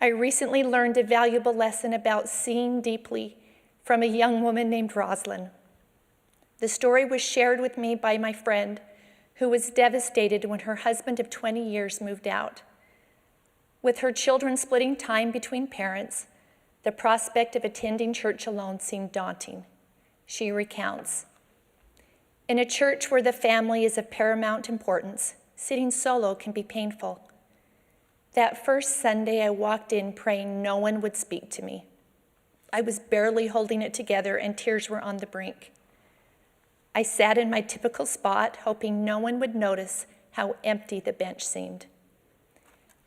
I recently learned a valuable lesson about seeing deeply from a young woman named Rosalind. The story was shared with me by my friend, who was devastated when her husband of 20 years moved out. With her children splitting time between parents, the prospect of attending church alone seemed daunting. She recounts, "In a church where the family is of paramount importance, sitting solo can be painful. That first Sunday, I walked in praying no one would speak to me. I was barely holding it together and tears were on the brink. I sat in my typical spot, hoping no one would notice how empty the bench seemed.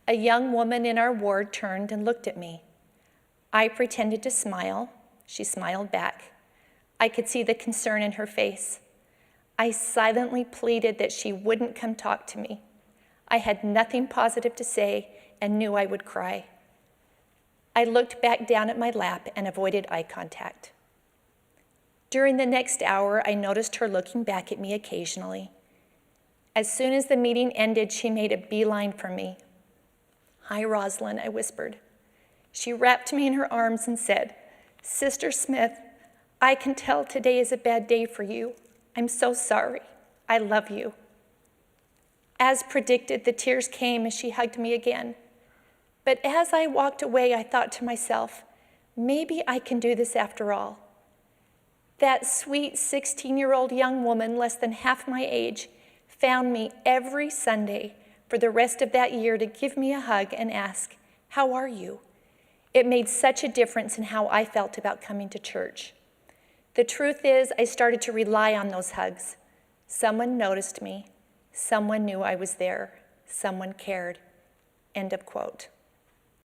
A young woman in our ward turned and looked at me. I pretended to smile. She smiled back. I could see the concern in her face. I silently pleaded that she wouldn't come talk to me. I had nothing positive to say and knew I would cry. I looked back down at my lap and avoided eye contact. During the next hour, I noticed her looking back at me occasionally. As soon as the meeting ended, she made a beeline for me. 'Hi, Rosalind,' I whispered. She wrapped me in her arms and said, 'Sister Smith, I can tell today is a bad day for you. I'm so sorry. I love you.' As predicted, the tears came as she hugged me again. But as I walked away, I thought to myself, maybe I can do this after all. That sweet 16-year-old young woman, less than half my age, found me every Sunday for the rest of that year to give me a hug and ask, 'How are you?' It made such a difference in how I felt about coming to church. The truth is, I started to rely on those hugs. Someone noticed me. Someone knew I was there. Someone cared." End of quote.